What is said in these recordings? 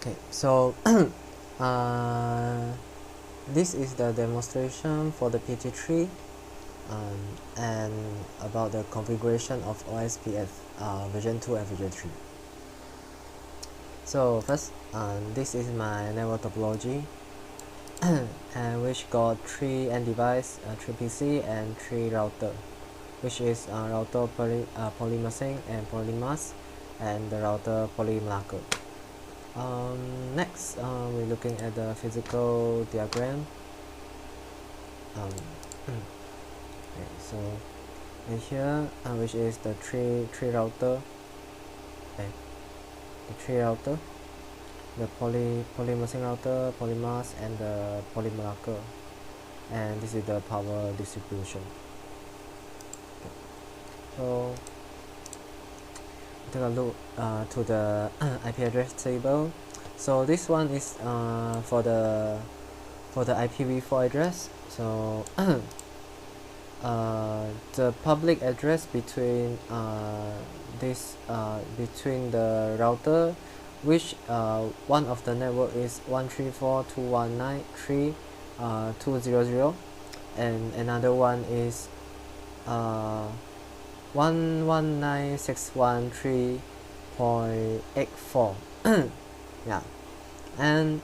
Okay, so this is the demonstration for the PT3 and about the configuration of OSPF version 2 and version 3. So first, this is my network topology and which got 3 end device, 3 PC and 3 router, which is router polymasing and polymask and the router polymarker. Next, we're looking at the physical diagram. Okay, so in here, which is the three router, okay, the 3 router, the polymasing router, polymask, and the polymarker, and this is the power distribution. Okay. So take a look to the IP address table. So this one is for the IPv4 address. So the public address between between the router, which one of the network is 134.219.3.200 and another one is 119.613.84. Yeah, and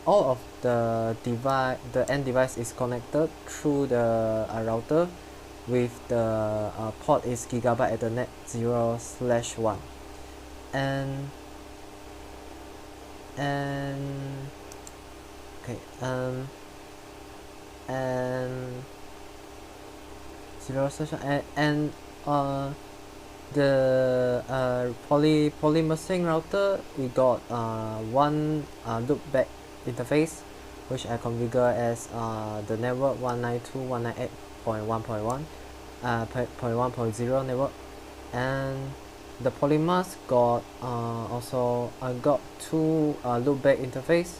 all of the end device is connected through the router with the port is gigabyte Ethernet 0/1 and okay and 0/1 and the polymasing router, we got one loopback interface, which I configure as the network 192.168.1.1 network, and the polymask got also got 2 loopback interface,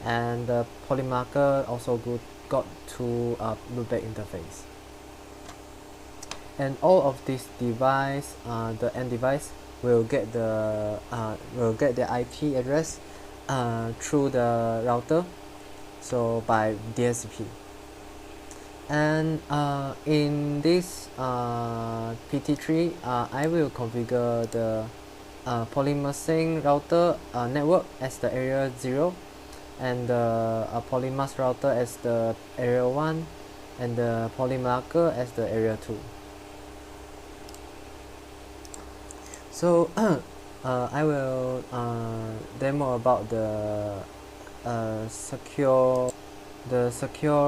and the polymarker also got 2 loopback interface. And all of this device, the end device, will get the IP address through the router, so by DHCP. And in this PT3, I will configure the polymasing router network as the area 0, and the polymask router as the area 1, and the polymarker as the area 2. So I will demo about the secure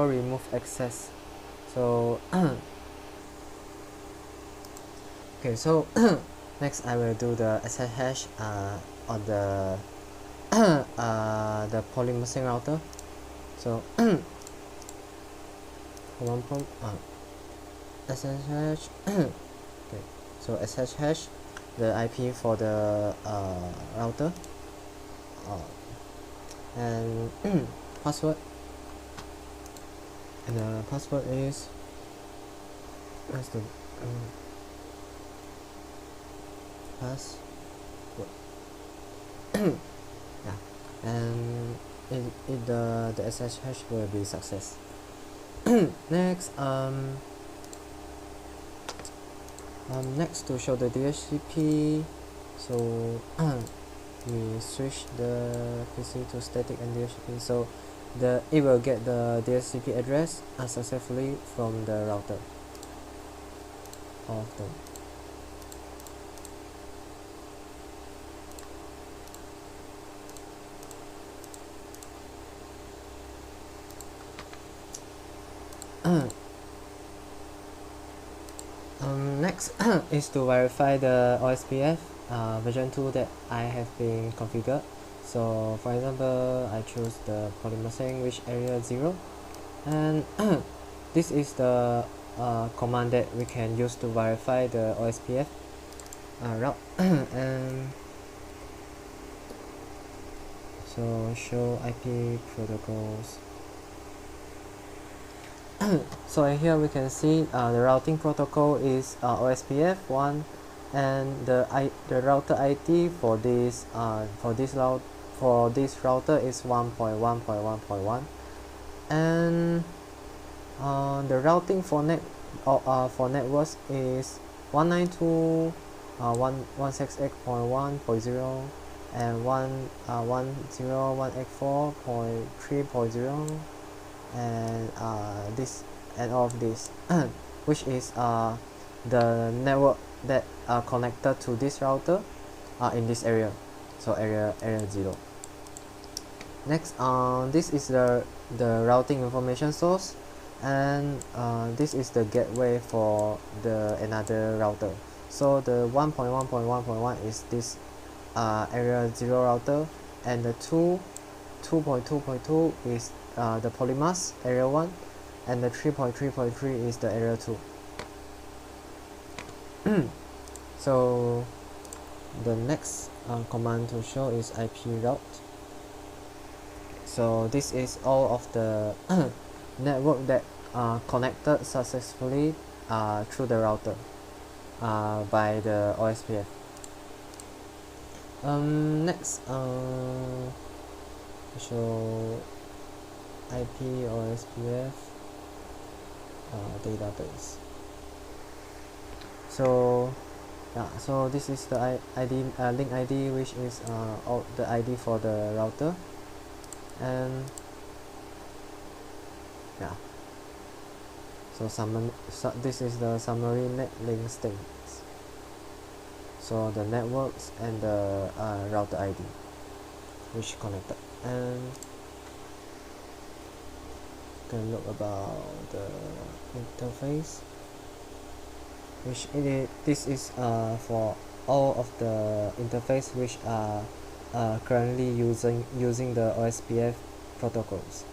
remove access. So okay, so next I will do the access hash on the polymasing router. So access hash. Okay, so access hash the IP for the router and password, and the password is password. Yeah, and the SSH will be success. Next, next, to show the DHCP, so we switch the PC to static and DHCP, so it will get the DHCP address successfully from the router of them. Next is to verify the OSPF version 2 that I have been configured. So for example, I choose the polymasing, which area 0, and this is the command that we can use to verify the OSPF route. And so show IP protocols. So here we can see the routing protocol is OSPF 1, and the router ID for this for this router is 1.1.1.1, and the routing for networks is 192.168.1.0 and 10184.3.0, and this and all of this which is the network that are connected to this router in this area, so area 0. Next, this is the routing information source, and this is the gateway for the another router. So the 1.1.1.1 is this area 0 router, and the 2.2.2 is the polymask area 1, and the 3.3.3 is the area 2. So the next command to show is IP route. So this is all of the network that connected successfully through the router by the OSPF. Next, show IP OSPF database. So yeah, so this is the ID link ID, which is the ID for the router, and yeah. So this is the summary net link states. So the networks and the router ID which connected, and you can look about the interface, which this is for all of the interface which are currently using the OSPF protocols.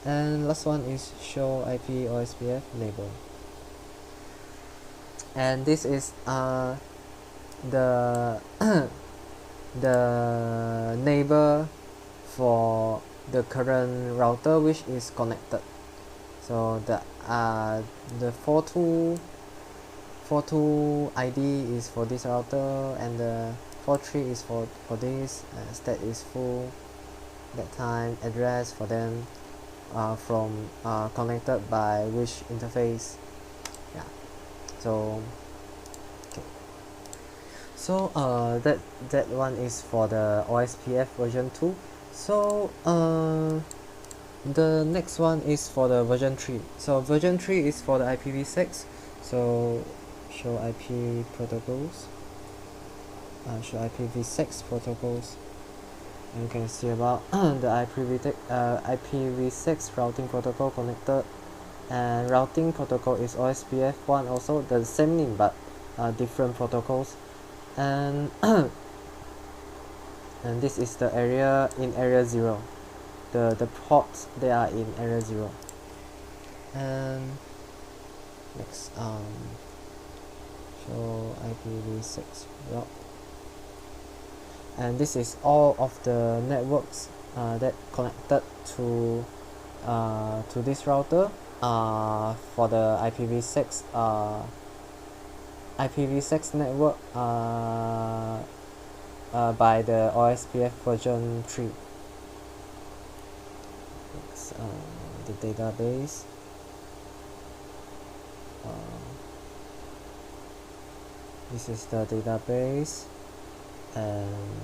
And last one is show IP OSPF neighbor, and this is the the neighbor for the current router which is connected. So the 42 ID is for this router, and the 43 is for this. State is full, that time, address for them, from connected by which interface. Yeah. So okay. So that one is for the OSPF version 2. So the next one is for the version 3. So version 3 is for the IPv6. So show IP protocols. Show IPv6 protocols. And you can see about the IPv6 routing protocol connected, and routing protocol is OSPF 1, also the same name but different protocols, and and this is the area in area 0. The ports, they are in area 0. And next, show IPv6 route, and this is all of the networks that connected to this router for the IPv6 network by the OSPF version 3. Next, the database. This is the database, and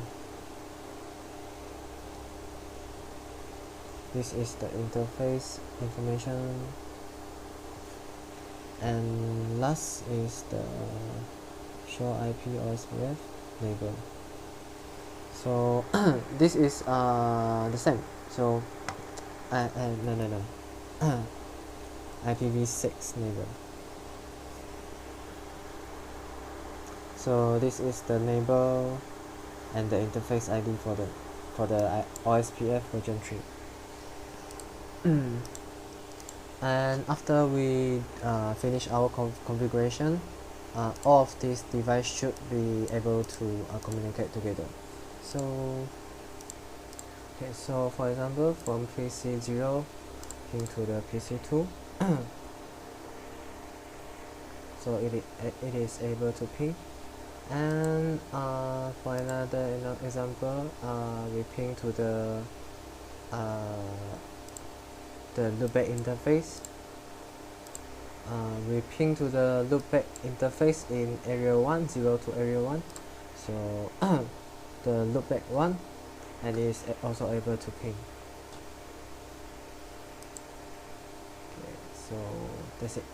this is the interface information, and last is the show IP OSPF label. So this is the same. So no IPv6 neighbor. So this is the neighbor and the interface ID for the OSPF version 3. And after we finish our configuration, all of these devices should be able to communicate together. So okay, so for example, from PC0 into the PC2, so it is able to ping, And for another example, we ping to the loopback interface. We ping to the loopback interface in area 1, 0 to area 1. So the loopback 1, and is also able to ping. Okay, so that's it.